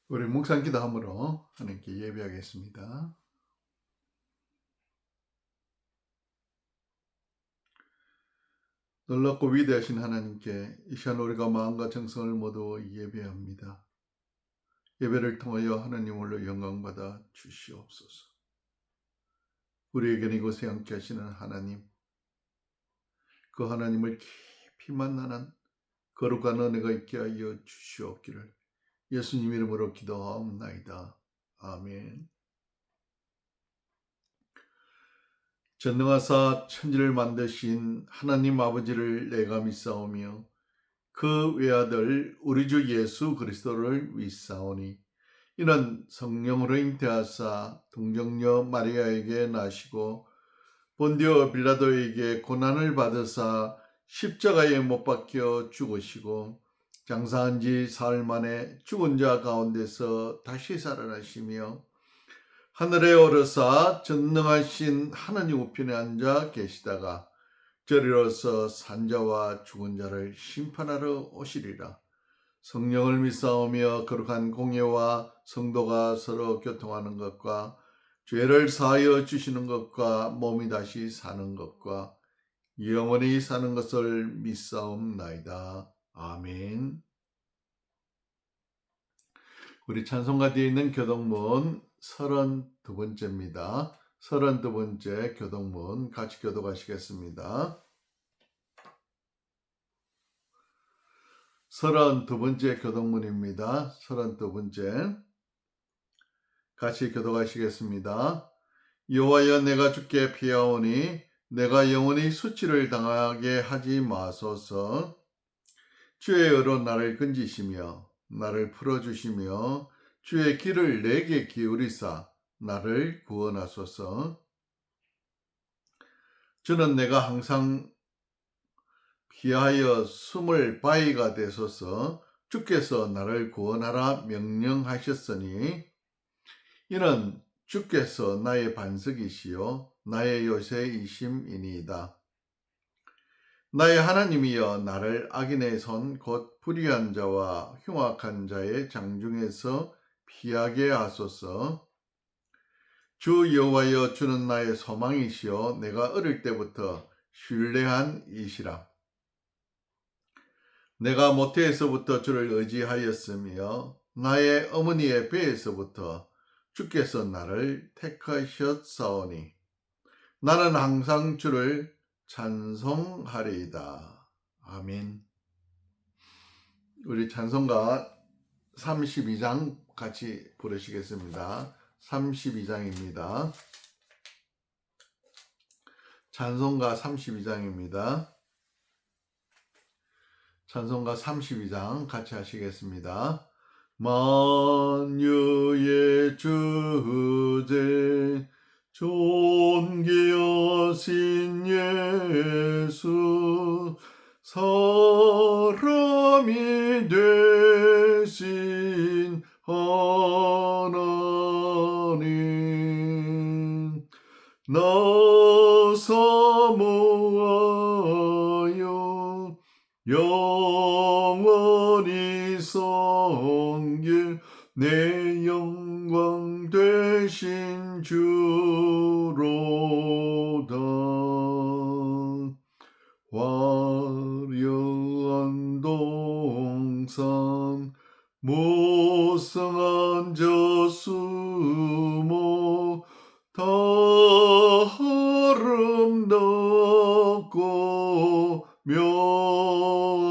우리 묵상 기도함으로 하나님께 예배하겠습니다. 놀랍고 위대하신 하나님께 이 시간 우리가 마음과 정성을 모두 예배합니다. 예배를 통하여 하나님으로 영광받아 주시옵소서. 우리에게는 이곳에 함께 하시는 하나님, 그 하나님을 깊이 만나는 거룩한 은혜가 있게 하여 주시옵기를 예수님 이름으로 기도하옵나이다. 아멘. 전능하사 천지를 만드신 하나님 아버지를 내가 믿사오며 그 외아들 우리 주 예수 그리스도를 믿사오니 이는 성령으로 잉태하사 동정녀 마리아에게 나시고 본디오 빌라도에게 고난을 받으사 십자가에 못 박혀 죽으시고 장사한 지 사흘 만에 죽은 자 가운데서 다시 살아나시며 하늘에 오르사 전능하신 하나님 우편에 앉아 계시다가 저리로서 산자와 죽은 자를 심판하러 오시리라. 성령을 믿사오며 거룩한 공예와 성도가 서로 교통하는 것과 죄를 사하여 주시는 것과 몸이 다시 사는 것과 영원히 사는 것을 믿사옵나이다. 아멘. 우리 찬송가 뒤에 있는 교동문 32번째입니다. 32번째 교동문 같이 교독하시겠습니다. 32번째 교동문입니다. 32번째 같이 교독하시겠습니다. 여호와여 내가 주께 피하오니 내가 영원히 수치를 당하게 하지 마소서. 주의 의로 나를 건지시며 나를 풀어주시며 주의 길을 내게 기울이사 나를 구원하소서. 저는 내가 항상 피하여 숨을 바위가 되소서. 주께서 나를 구원하라 명령하셨으니 이는 주께서 나의 반석이시요 나의 요새이심이니이다. 나의 하나님이여 나를 악인의 손 곧 불의한 자와 흉악한 자의 장중에서 피하게 하소서. 주 여호와여 주는 나의 소망이시요 내가 어릴 때부터 신뢰한 이시라. 내가 모태에서부터 주를 의지하였으며 나의 어머니의 배에서부터 주께서 나를 택하셨사오니 나는 항상 주를 찬송하리이다. 아멘. 우리 찬송가 32장 같이 부르시겠습니다. 32장입니다. 찬송가 32장입니다. 찬송가 32장 같이 하시겠습니다. 만유의 주제 존귀하신 예수 사람이 되신 하나님 나 사모하여 영원히 섬길 내 영광 되신 주로다. 화려한 동산 무성한 저수목 다 아름답고 묘하나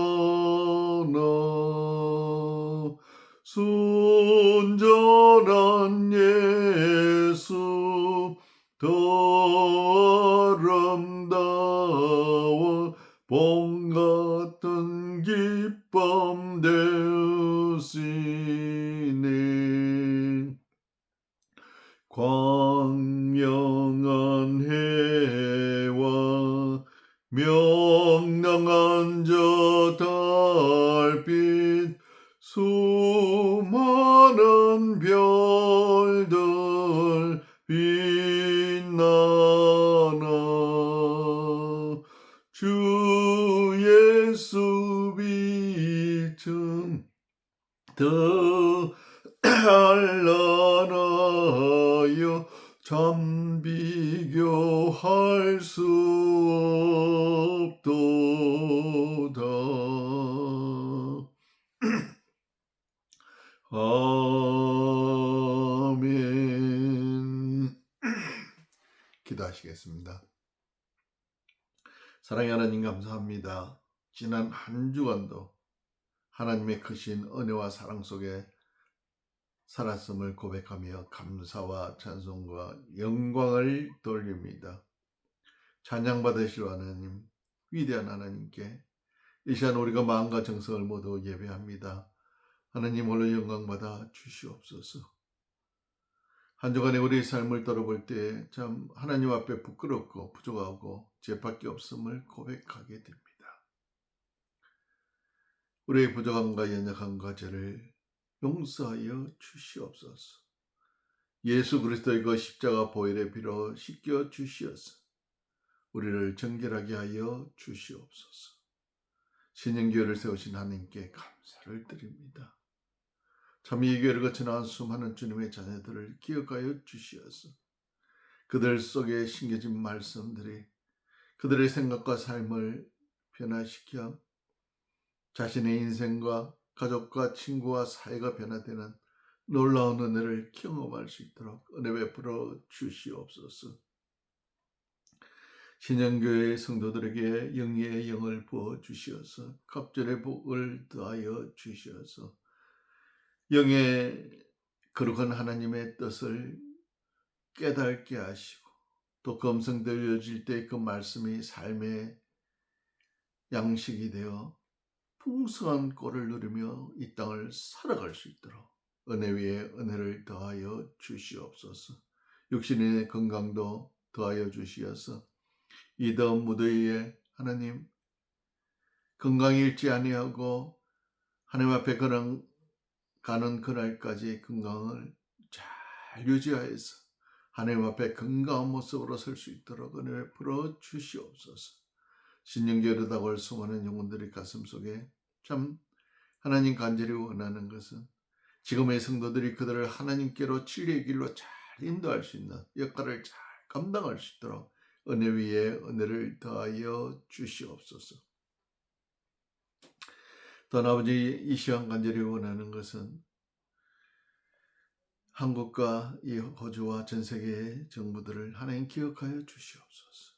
순전한 예수 더 아름다워 봄 같은 기쁨 되시네. 광명한 해와 명랑한 저 달빛 수많은 별들 빛나나 주 예수 빛은 더 찬란하여 참 비교할 수 없도다. 아멘. 기도하시겠습니다. 사랑의 하나님, 감사합니다. 지난 한 주간도 하나님의 크신 은혜와 사랑 속에 살았음을 고백하며 감사와 찬송과 영광을 돌립니다. 찬양 받으실 하나님, 위대한 하나님께 이 시간 우리가 마음과 정성을 모두 예배합니다. 하나님 홀로 영광 받아 주시옵소서. 한 주간의 우리의 삶을 돌아볼 때 참 하나님 앞에 부끄럽고 부족하고 죄밖에 없음을 고백하게 됩니다. 우리의 부족함과 연약함과 죄를 용서하여 주시옵소서. 예수 그리스도의 그 십자가 보혈의 피로 씻겨 주시어서 우리를 정결하게 하여 주시옵소서. 신령교회를 세우신 하나님께 감사를 드립니다. 참 이 교회를 거쳐 나온 수많은 주님의 자녀들을 기억하여 주시어서 그들 속에 심겨진 말씀들이 그들의 생각과 삶을 변화시켜 자신의 인생과 가족과 친구와 사회가 변화되는 놀라운 은혜를 경험할 수 있도록 은혜 베풀어 주시옵소서. 신령교회 성도들에게 영예의 영을 부어 주시어서 갑절의 복을 더하여 주시어서 영의 거룩한 하나님의 뜻을 깨닫게 하시고 또 검성되어질 때 그 말씀이 삶의 양식이 되어 풍성한 꼴을 누리며 이 땅을 살아갈 수 있도록 은혜 위에 은혜를 더하여 주시옵소서. 육신의 건강도 더하여 주시어서 이 더운 무더위에 하나님 건강이 잃지 아니하고 하나님 앞에 가는 그날까지 건강을 잘 유지하여서 하나님 앞에 건강한 모습으로 설 수 있도록 은혜 베풀어 주시옵소서. 신령교회로 다가올 수많은 영혼들의 가슴 속에 참 하나님 간절히 원하는 것은 지금의 성도들이 그들을 하나님께로 진리의 길로 잘 인도할 수 있는 역할을 잘 감당할 수 있도록 은혜 위에 은혜를 더하여 주시옵소서. 또 아버지, 이 시간 간절히 원하는 것은 한국과 이 호주와 전 세계의 정부들을 하나님 기억하여 주시옵소서.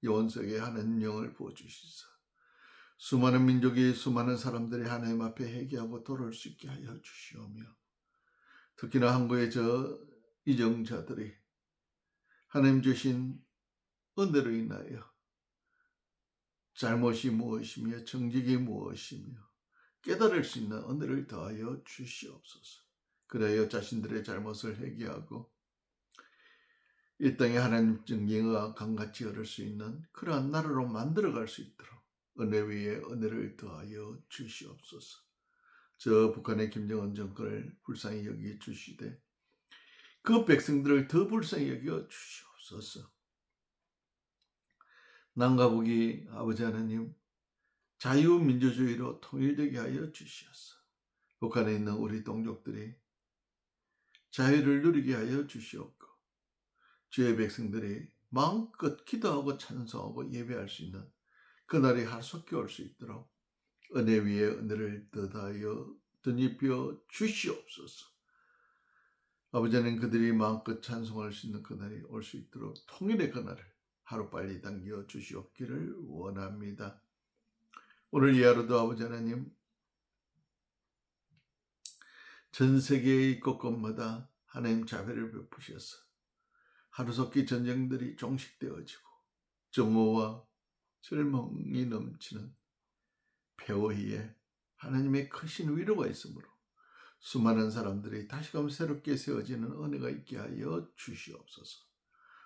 온 세계에 하나님 영을 부어주시소. 수많은 민족이 수많은 사람들이 하나님 앞에 회개하고 돌아올 수 있게 하여 주시오며 특히나 한국의 저 이정자들이 하나님 주신 은혜로 인하여 잘못이 무엇이며 정직이 무엇이며 깨달을 수 있는 은혜를 더하여 주시옵소서. 그래야 자신들의 잘못을 회개하고 이 땅에 하나님 정의와 강같이 얻을 수 있는 그러한 나라로 만들어갈 수 있도록 은혜 위에 은혜를 더하여 주시옵소서. 저 북한의 김정은 정권을 불쌍히 여기 주시되 그 백성들을 더 불쌍히 여겨 주시옵소서. 남과 북이 아버지 하나님 자유민주주의로 통일되게 하여 주시옵소서. 북한에 있는 우리 동족들이 자유를 누리게 하여 주시옵고 주의 백성들이 마음껏 기도하고 찬송하고 예배할 수 있는 그날이 하루속히 올 수 있도록 은혜 위에 은혜를 더하여 덧입혀 주시옵소서. 아버지는 그들이 마음껏 찬송할 수 있는 그날이 올 수 있도록 통일의 그날을 하루빨리 당겨 주시옵기를 원합니다. 오늘 이 하루도 아버지 하나님 전 세계의 곳곳마다 하나님 자비를 베푸셔서 하루속히 전쟁들이 종식되어지고 정오와 절망이 넘치는 폐허에 하나님의 크신 위로가 있으므로 수많은 사람들이 다시금 새롭게 세워지는 은혜가 있게 하여 주시옵소서.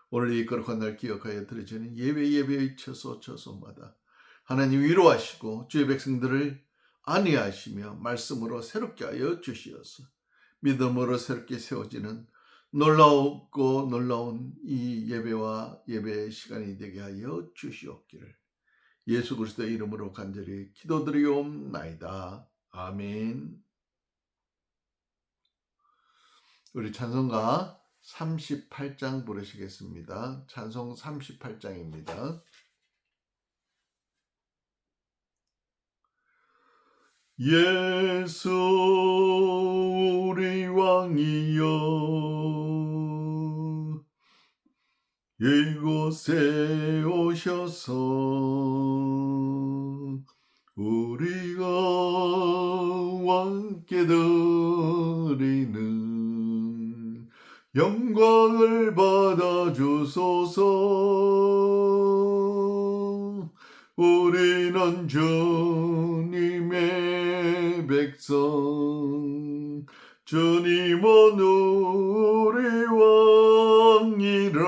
오늘 이 거룩한 날 기억하여 드려지는 예배의 처소마다 하나님 위로하시고 주의 백성들을 안위하시며 말씀으로 새롭게 하여 주시어서 믿음으로 새롭게 세워지는 놀라웠고 놀라운 이 예배와 예배의 시간이 되게 하여 주시옵기를 예수 그리스도의 이름으로 간절히 기도드리옵나이다. 아멘. 우리 찬송가 38장 부르시겠습니다. 찬송 38장입니다. 예수 우리 왕이여 이곳에 오셔서 우리가 왕께 드리는 영광을 받아주소서. 우리는 주님의 백성, 주님은 우리 왕이라.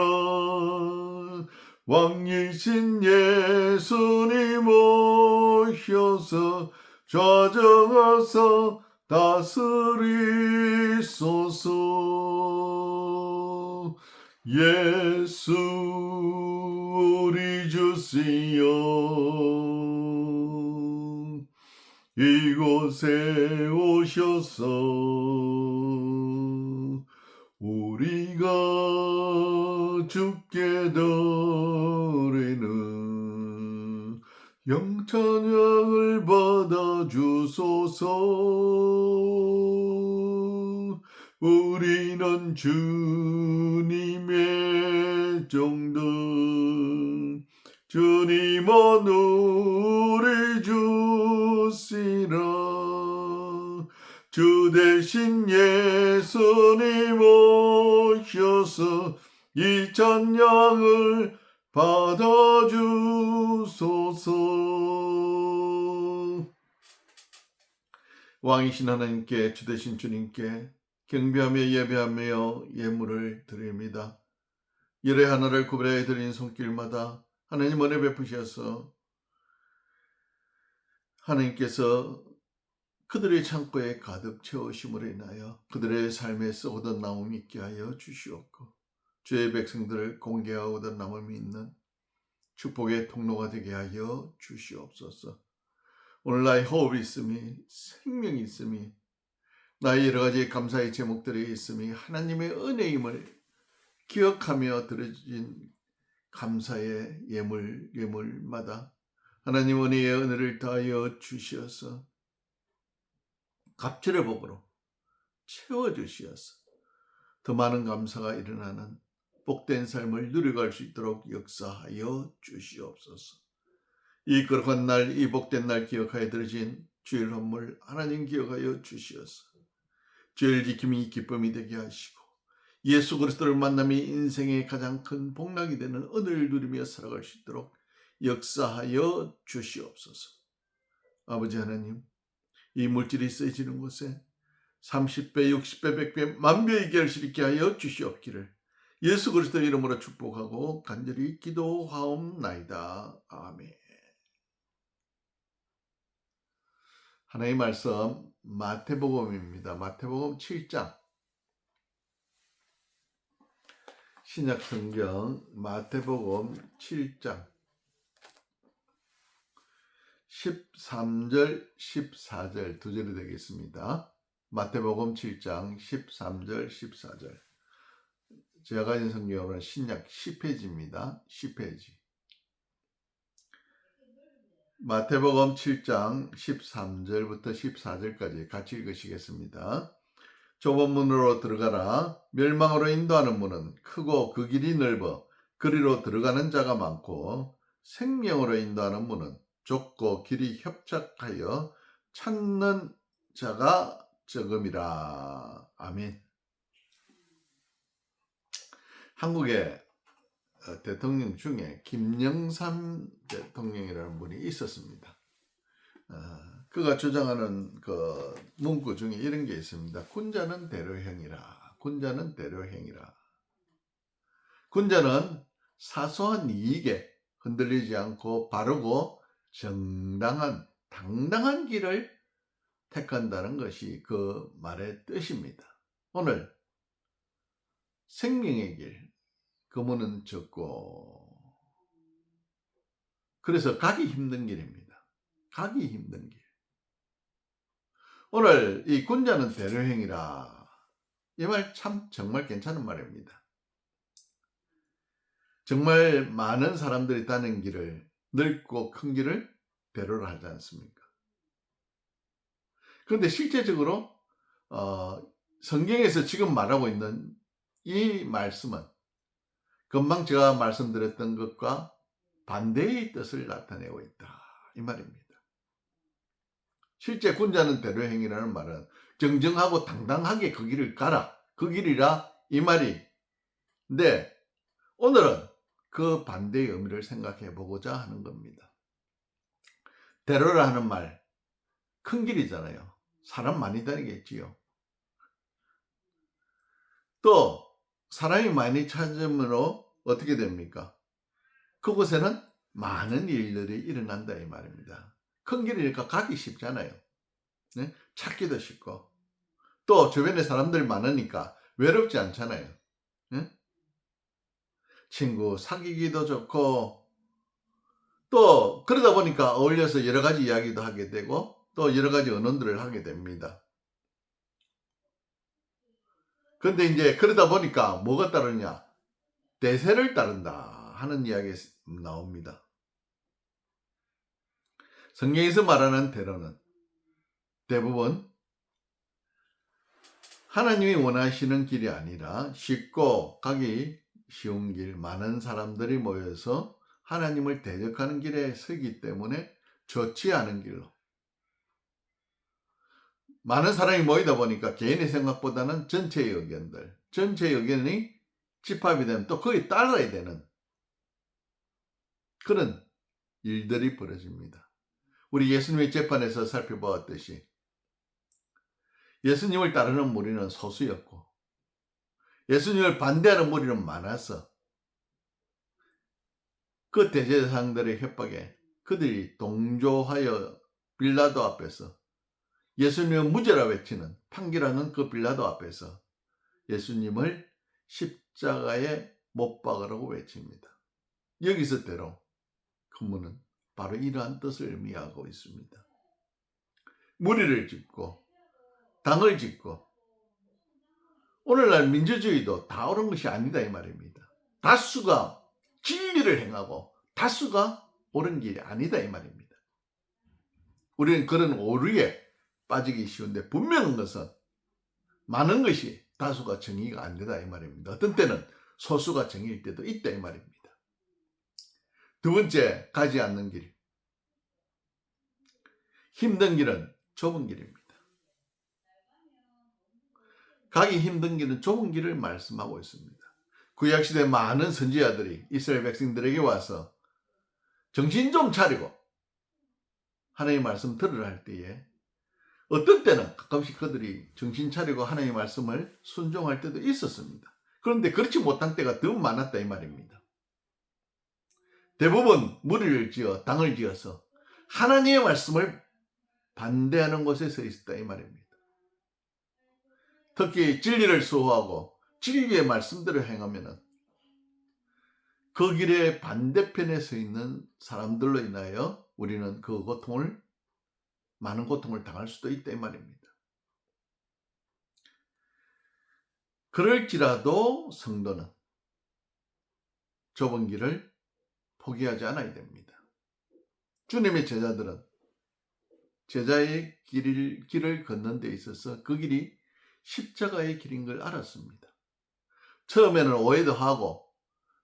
왕이신 예수님 오셔서 좌정하사 다스리소서. 예수 우리 주시여 이곳에 오셔서 우리가 주께 드리는 영찬양을 받아주소서. 우리는 주님의 종들, 주님은 우리 주시라. 주 대신 예수님 오셔서 이 찬양을 받아주소서. 왕이신 하나님께, 주 대신 주님께 경배하며 예배하며 예물을 드립니다. 일의 하나를 구별하여 드린 손길마다 하나님 은혜 베푸셔서 하나님께서 그들의 창고에 가득 채우심으로 인하여 그들의 삶에서 얻은 나옴이 있게 하여 주시옵고, 주의 백성들을 공개하고 얻은 나옴이 있는 축복의 통로가 되게 하여 주시옵소서. 오늘 나의 호흡이 있음이, 생명이 있음이, 나의 여러 가지 감사의 제목들이 있음이 하나님의 은혜임을 기억하며 드려진 감사의 예물마다 하나님 은혜의 은혜를 더하여 주시어서 갑절의 복으로 채워주시어서 더 많은 감사가 일어나는 복된 삶을 누려갈 수 있도록 역사하여 주시옵소서. 이 거룩한 날, 이 복된 날 기억하여 드려진 주일 헌물 하나님 기억하여 주시어서 주일 지킴이 기쁨이 되게 하시고 예수 그리스도를 만남이 인생의 가장 큰 복락이 되는 은혜를 누리며 살아갈 수 있도록 역사하여 주시옵소서. 아버지 하나님, 이 물질이 쓰여지는 곳에 30배, 60배, 100배, 만배의 결실 있게 하여 주시옵기를 예수 그리스도 이름으로 축복하고 간절히 기도하옵나이다. 아멘. 하나님의 말씀 마태복음입니다. 마태복음 7장. 신약성경 마태복음 7장 13절 14절 두 절이 되겠습니다. 마태복음 7장 13절 14절. 제가 가진 성경은 신약 10페이지입니다. 10페이지. 마태복음 7장 13절부터 14절까지 같이 읽으시겠습니다. 좁은 문으로 들어가라. 멸망으로 인도하는 문은 크고 그 길이 넓어 그리로 들어가는 자가 많고, 생명으로 인도하는 문은 좁고 길이 협착하여 찾는 자가 적음이라. 아멘. 한국의 대통령 중에 김영삼 대통령이라는 분이 있었습니다. 그가 주장하는 그 문구 중에 이런 게 있습니다. 군자는 대로행이라. 군자는 대로행이라. 군자는 사소한 이익에 흔들리지 않고 바르고 정당한 당당한 길을 택한다는 것이 그 말의 뜻입니다. 오늘 생명의 길, 그 문은 좁고 그래서 가기 힘든 길입니다. 가기 힘든 길. 오늘 이 군자는 대로행이라. 이 말 참 정말 괜찮은 말입니다. 정말 많은 사람들이 다니는 길을, 넓고 큰 길을 배려를 하지 않습니까? 그런데 실제적으로 성경에서 지금 말하고 있는 이 말씀은 금방 제가 말씀드렸던 것과 반대의 뜻을 나타내고 있다, 이 말입니다. 실제 군자는 대로행이라는 말은 정정하고 당당하게 그 길을 가라, 그 길이라, 이 말인데, 오늘은 그 반대의 의미를 생각해 보고자 하는 겁니다. 대로라 하는 말, 큰 길이잖아요. 사람 많이 다니겠지요. 또 사람이 많이 찾으므로 어떻게 됩니까? 그곳에는 많은 일들이 일어난다, 이 말입니다. 큰 길이니까 가기 쉽잖아요. 네? 찾기도 쉽고, 또 주변에 사람들이 많으니까 외롭지 않잖아요. 네? 친구 사귀기도 좋고, 또 그러다 보니까 어울려서 여러 가지 이야기도 하게 되고, 또 여러 가지 언어들을 하게 됩니다. 근데 이제 그러다 보니까 뭐가 따르냐? 대세를 따른다 하는 이야기가 나옵니다. 성경에서 말하는 대로는 대부분 하나님이 원하시는 길이 아니라 쉽고 가기 쉬운 길, 많은 사람들이 모여서 하나님을 대적하는 길에 서기 때문에 좋지 않은 길로, 많은 사람이 모이다 보니까 개인의 생각보다는 전체의 의견들, 전체의 의견이 집합이 되면 또 거기에 따라야 되는 그런 일들이 벌어집니다. 우리 예수님의 재판에서 살펴보았듯이 예수님을 따르는 무리는 소수였고 예수님을 반대하는 무리는 많아서 그 대제사장들의 협박에 그들이 동조하여 빌라도 앞에서 예수님은 무죄라 외치는, 판결하는 그 빌라도 앞에서 예수님을 십자가에 못 박으라고 외칩니다. 여기서 대로 근무는 바로 이러한 뜻을 의미하고 있습니다. 무리를 짓고 당을 짓고, 오늘날 민주주의도 다 옳은 것이 아니다, 이 말입니다. 다수가 진리를 행하고 다수가 옳은 길이 아니다, 이 말입니다. 우리는 그런 오류에 빠지기 쉬운데, 분명한 것은 많은 것이 다수가 정의가 안 되다, 이 말입니다. 어떤 때는 소수가 정의일 때도 있다, 이 말입니다. 두 번째, 가지 않는 길. 힘든 길은 좁은 길입니다. 가기 힘든 길은 좁은 길을 말씀하고 있습니다. 구약시대 많은 선지자들이 이스라엘 백성들에게 와서 정신 좀 차리고 하나님의 말씀 들으라 할 때에, 어떤 때는 가끔씩 그들이 정신 차리고 하나님의 말씀을 순종할 때도 있었습니다. 그런데 그렇지 못한 때가 더 많았다, 이 말입니다. 대부분 무리를 지어 당을 지어서 하나님의 말씀을 반대하는 곳에 서 있었다, 이 말입니다. 특히 진리를 수호하고 진리의 말씀대로 행하면 그 길의 반대편에 서 있는 사람들로 인하여 우리는 그 고통을, 많은 고통을 당할 수도 있다, 이 말입니다. 그럴지라도 성도는 좁은 길을 포기하지 않아야 됩니다. 주님의 제자들은 제자의 길을 걷는 데 있어서 그 길이 십자가의 길인 걸 알았습니다. 처음에는 오해도 하고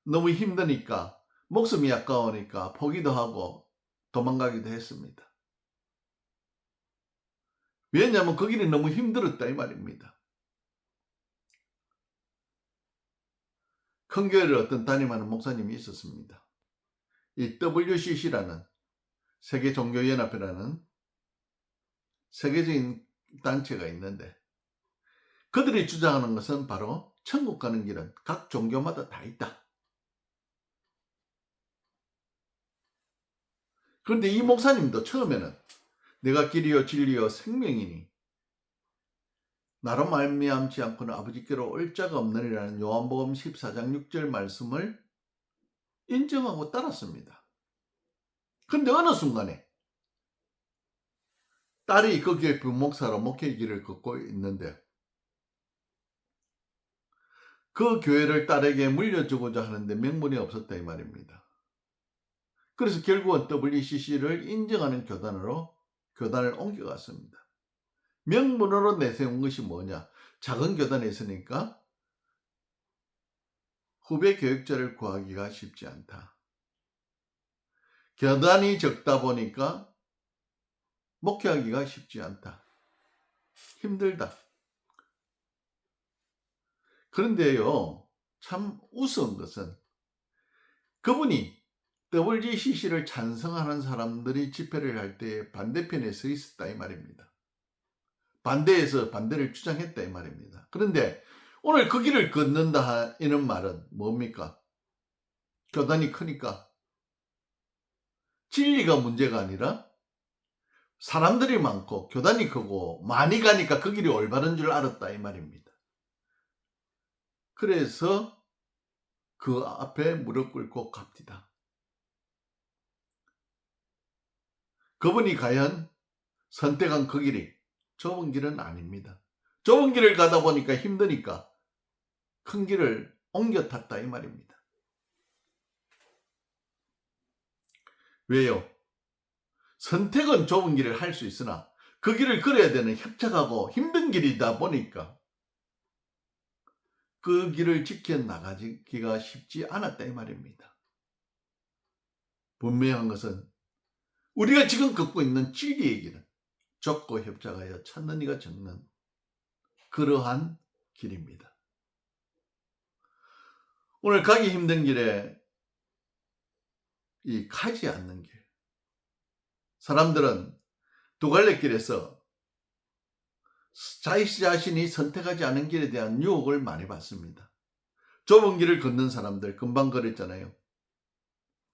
너무 힘드니까, 목숨이 아까우니까 포기도 하고 도망가기도 했습니다. 왜냐하면 그 길이 너무 힘들었다, 이 말입니다. 큰 교회를 어떤 담임하는 목사님이 있었습니다. 이 WCC라는 세계종교연합회라는 세계적인 단체가 있는데, 그들이 주장하는 것은 바로 천국 가는 길은 각 종교마다 다 있다. 그런데 이 목사님도 처음에는 내가 길이요 진리요 생명이니 나로 말미암지 않고는 아버지께로 올 자가 없느니라는 요한복음 14장 6절 말씀을 인정하고 따랐습니다. 그런데 어느 순간에 딸이 그 교회 부목사로 목회 길을 걷고 있는데 그 교회를 딸에게 물려주고자 하는데 명분이 없었다 이 말입니다. 그래서 결국은 WCC를 인정하는 교단을 옮겨갔습니다. 명분으로 내세운 것이 뭐냐? 작은 교단에 있으니까 후배 교육자를 구하기가 쉽지 않다. 교단이 적다 보니까 목회하기가 쉽지 않다. 힘들다. 그런데요, 참 우스운 것은 그분이 WCC를 찬성하는 사람들이 집회를 할 때 반대편에 서 있었다 이 말입니다. 반대에서 반대를 주장했다 이 말입니다. 그런데 오늘 그 길을 걷는다 이런 말은 뭡니까? 교단이 크니까 진리가 문제가 아니라 사람들이 많고 교단이 크고 많이 가니까 그 길이 올바른 줄 알았다 이 말입니다. 그래서 그 앞에 무릎 꿇고 갑디다. 그분이 과연 선택한 그 길이 좁은 길은 아닙니다. 좁은 길을 가다 보니까 힘드니까 큰 길을 옮겨 탔다 이 말입니다. 왜요? 선택은 좁은 길을 할 수 있으나 그 길을 걸어야 되는 협착하고 힘든 길이다 보니까 그 길을 지켜나가기가 쉽지 않았다 이 말입니다. 분명한 것은 우리가 지금 걷고 있는 진리의 길은 좁고 협착하여 찾는 이가 적는 그러한 길입니다. 오늘 가기 힘든 길에 이 가지 않는 길. 사람들은 두 갈래 길에서 자신이 선택하지 않은 길에 대한 유혹을 많이 받습니다. 좁은 길을 걷는 사람들 금방 그랬잖아요.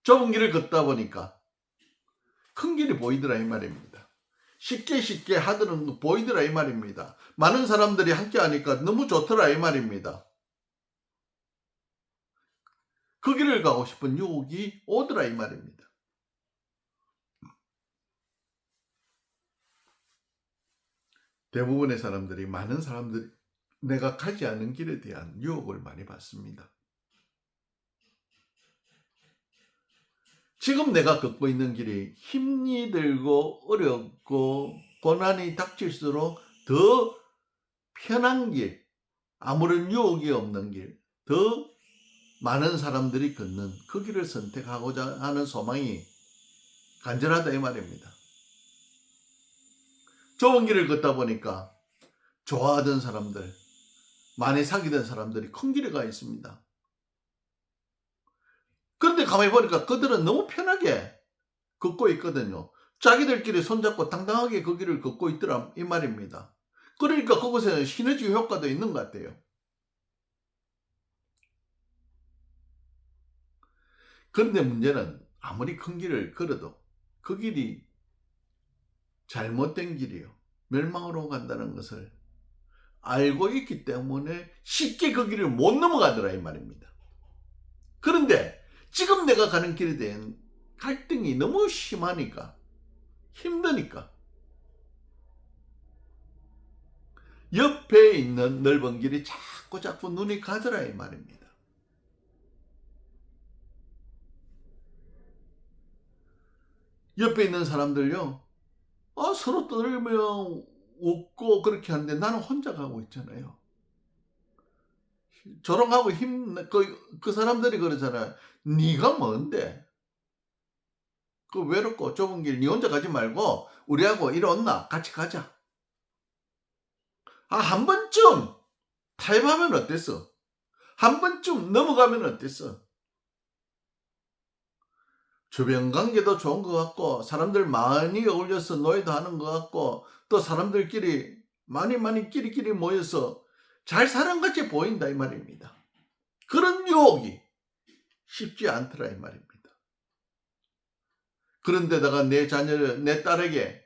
좁은 길을 걷다 보니까 큰 길이 보이더라 이 말입니다. 쉽게 하드는 보이더라 이 말입니다. 많은 사람들이 함께 하니까 너무 좋더라 이 말입니다. 그 길을 가고 싶은 유혹이 오더라 이 말입니다. 대부분의 사람들이 많은 사람들이 내가 가지 않은 길에 대한 유혹을 많이 받습니다. 지금 내가 걷고 있는 길이 힘이 들고 어렵고 고난이 닥칠수록 더 편한 길, 아무런 유혹이 없는 길, 더 많은 사람들이 걷는 그 길을 선택하고자 하는 소망이 간절하다 이 말입니다. 좁은 길을 걷다 보니까 좋아하던 사람들, 많이 사귀던 사람들이 큰 길에 가 있습니다. 그런데 가만히 보니까 그들은 너무 편하게 걷고 있거든요. 자기들끼리 손잡고 당당하게 그 길을 걷고 있더라 이 말입니다. 그러니까 그곳에는 시너지 효과도 있는 것 같아요. 그런데 문제는 아무리 큰 길을 걸어도 그 길이 잘못된 길이요. 멸망으로 간다는 것을 알고 있기 때문에 쉽게 그 길을 못 넘어가더라 이 말입니다. 그런데 지금 내가 가는 길에 대한 갈등이 너무 심하니까 힘드니까 옆에 있는 넓은 길이 자꾸 눈이 가더라 이 말입니다. 옆에 있는 사람들요 서로 떠들며 웃고 그렇게 하는데 나는 혼자 가고 있잖아요. 조롱하고 그 사람들이 그러잖아요. 네가 뭔데? 그 외롭고 좁은 길 네 혼자 가지 말고 우리하고 이리 온나 같이 가자. 한 번쯤 타협하면 어땠어? 한 번쯤 넘어가면 어땠어? 주변 관계도 좋은 것 같고 사람들 많이 어울려서 노예도 하는 것 같고 또 사람들끼리 많이 끼리끼리 모여서 잘 사는 같이 보인다 이 말입니다. 그런 유혹이 쉽지 않더라 이 말입니다. 그런데다가 내 자녀를 내 딸에게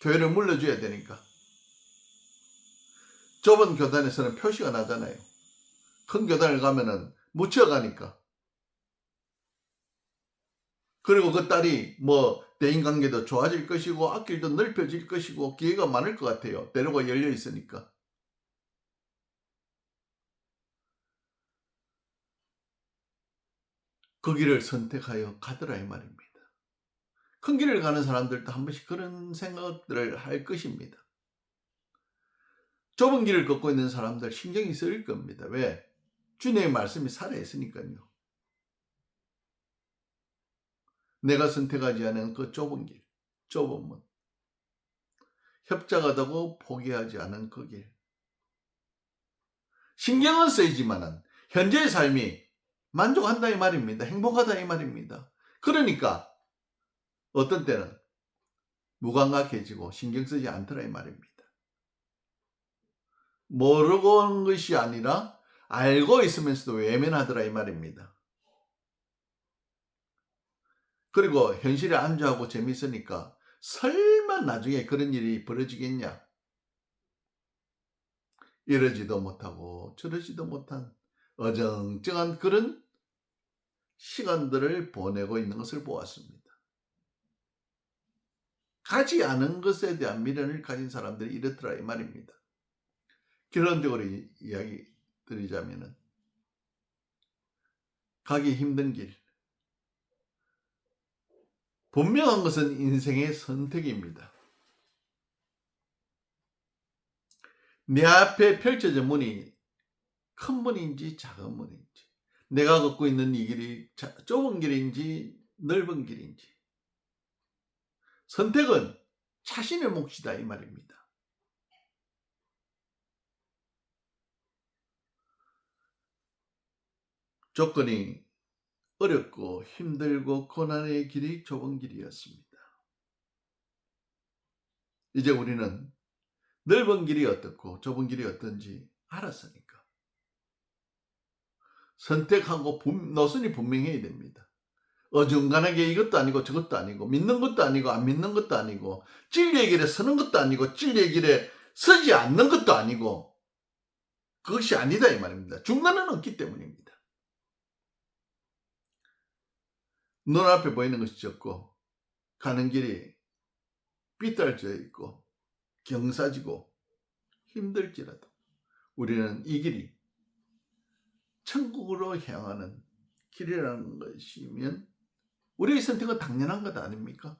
교회를 물려줘야 되니까 좁은 교단에서는 표시가 나잖아요. 큰 교단을 가면은 묻혀가니까. 그리고 그 딸이 대인관계도 좋아질 것이고 앞길도 넓혀질 것이고 기회가 많을 것 같아요. 대로가 열려 있으니까. 그 길을 선택하여 가더라 이 말입니다. 큰 길을 가는 사람들도 한 번씩 그런 생각들을 할 것입니다. 좁은 길을 걷고 있는 사람들 신경이 쓰일 겁니다. 왜? 주님의 말씀이 살아있으니까요. 내가 선택하지 않은 그 좁은 길, 좁은 문, 협작하다고 포기하지 않은 그 길. 신경은 쓰이지만은 현재의 삶이 만족한다 이 말입니다. 행복하다 이 말입니다. 그러니까 어떤 때는 무감각해지고 신경 쓰지 않더라 이 말입니다. 모르고 온 것이 아니라 알고 있으면서도 외면하더라 이 말입니다. 그리고 현실에 안주하고 재밌으니까 설마 나중에 그런 일이 벌어지겠냐? 이러지도 못하고 저러지도 못한 어정쩡한 그런 시간들을 보내고 있는 것을 보았습니다. 가지 않은 것에 대한 미련을 가진 사람들이 이렇더라 이 말입니다. 결론적으로 이야기 드리자면은 가기 힘든 길, 분명한 것은 인생의 선택입니다. 내 앞에 펼쳐진 문이 큰 문인지 작은 문인지, 내가 걷고 있는 이 길이 좁은 길인지 넓은 길인지, 선택은 자신의 몫이다 이 말입니다. 조건이 어렵고 힘들고 고난의 길이 좁은 길이었습니다. 이제 우리는 넓은 길이 어떻고 좁은 길이 어떤지 알았으니까 선택하고 노선이 분명해야 됩니다. 어중간하게 이것도 아니고 저것도 아니고 믿는 것도 아니고 안 믿는 것도 아니고 진리의 길에 서는 것도 아니고 진리의 길에 서지 않는 것도 아니고 그것이 아니다 이 말입니다. 중간은 없기 때문입니다. 눈앞에 보이는 것이 적고 가는 길이 삐뚤어져 있고 경사지고 힘들지라도 우리는 이 길이 천국으로 향하는 길이라는 것이면 우리의 선택은 당연한 것 아닙니까?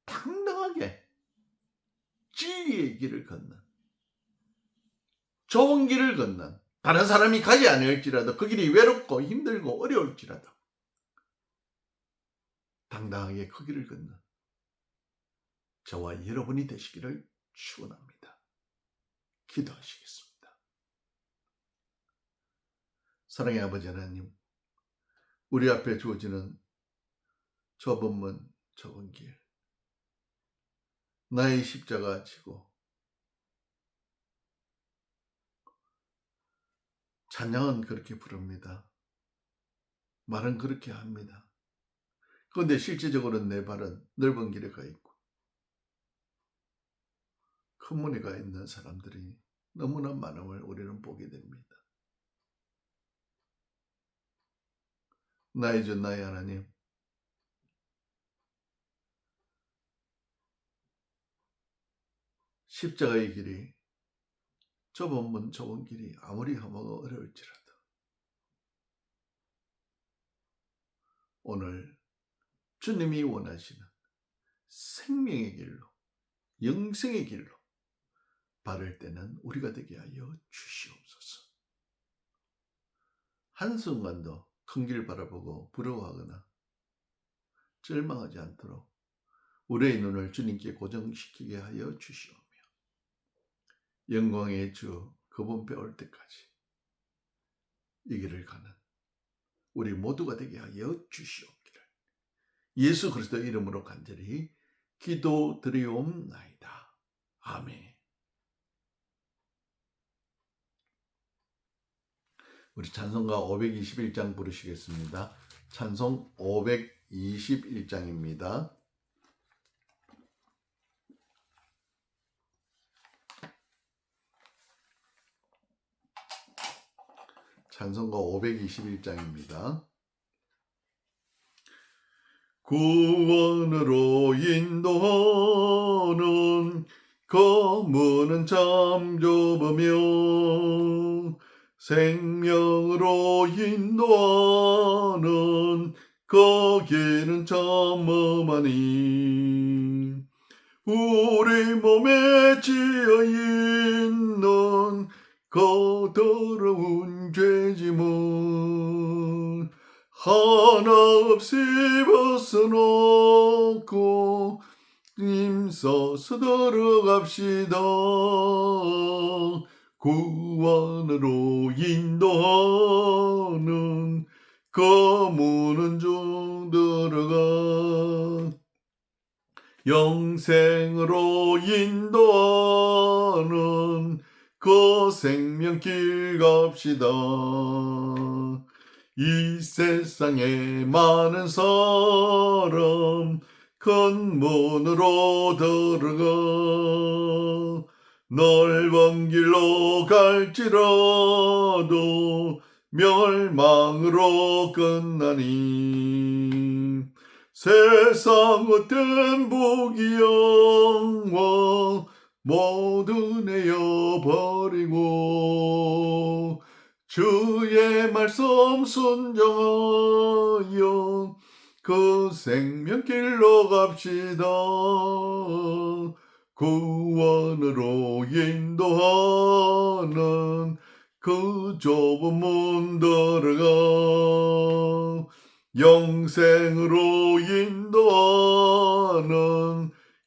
당당하게 진리의 길을 걷는, 좁은 길을 걷는, 다른 사람이 가지 않을지라도 그 길이 외롭고 힘들고 어려울지라도 당당하게 그 길을 걷는 저와 여러분이 되시기를 축원합니다. 기도하시겠습니다. 사랑의 아버지 하나님, 우리 앞에 주어지는 좁은 문, 좁은 길, 나의 십자가 지고 찬양은 그렇게 부릅니다. 말은 그렇게 합니다. 그런데 실제적으로 내 발은 넓은 길에 가 있고 큰 문에 가 있는 사람들이 너무나 많음을 우리는 보게 됩니다. 나의 주 나의 하나님, 십자가의 길이 좁은 문 좁은 길이 아무리 험하고 어려울지라도 오늘 주님이 원하시는 생명의 길로 영생의 길로 바를 때는 우리가 되게 하여 주시옵소서. 한순간도 큰 길 바라보고 부러워하거나 절망하지 않도록 우리의 눈을 주님께 고정시키게 하여 주시오며 영광의 주 그분 뵈올 때까지 이 길을 가는 우리 모두가 되게 하여 주시옵기를 예수 그리스도 이름으로 간절히 기도드리옵나이다. 아멘. 우리 찬송가 521장 부르시겠습니다. 찬송 521장입니다. 찬송가 521장입니다. 구원으로 인도하는 그 문은 참 좁으며 생명으로 인도하는 거기는 참엄하니 우리 몸에 지어있는 거더러운 죄짐은 하나없이 벗어놓고 힘써서 들어갑시다. 구원으로 인도하는 검은 중 들어가 영생으로 인도하는 그 생명길 갑시다. 이 세상에 많은 사람 큰 문으로 들어가 넓은 길로 갈지라도 멸망으로 끝나니 세상 어떤 부귀영화 모두 내어버리고 주의 말씀 순종하여 그 생명길로 갑시다. 구원으로 인도하는 그 좁은 문 들어가 영생으로 인도하는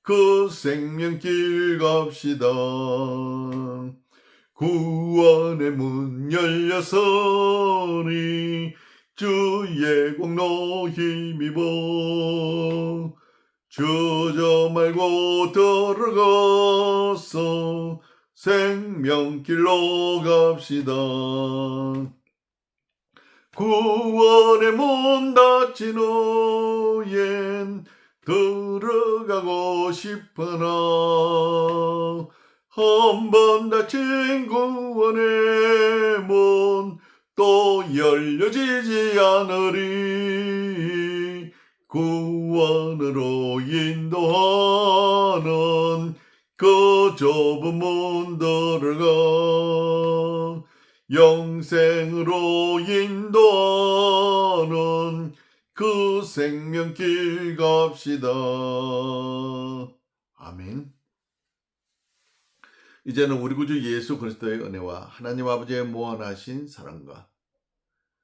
그 생명길 갑시다. 구원의 문 열렸으니 주의 공로 힘입어 주저 말고 들어가서 생명길로 갑시다. 구원의 문 닫힌 후엔 들어가고 싶으나 한 번 닫힌 구원의 문 또 열려지지 않으리. 구원으로 인도하는 그 좁은 문 들어가 영생으로 인도하는 그 생명길 갑시다. 아멘. 이제는 우리 구주 예수 그리스도의 은혜와 하나님 아버지의 무한하신 사랑과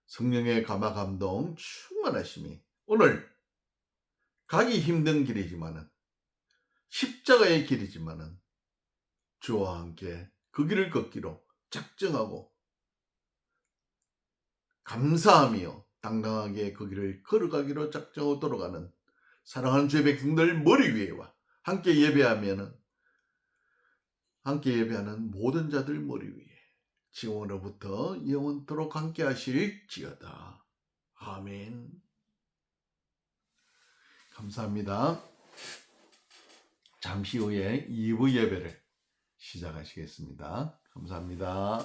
성령의 감화 감동 충만하심이 오늘 가기 힘든 길이지만은 십자가의 길이지만은 주와 함께 그 길을 걷기로 작정하고 감사하며 당당하게 그 길을 걸어가기로 작정하고 돌아가는 사랑하는 주의 백성들 머리 위에와 함께 예배하는 모든 자들 머리 위에 지금으로부터 영원토록 함께 하실지어다. 아멘. 감사합니다. 잠시 후에 2부 예배를 시작하시겠습니다. 감사합니다.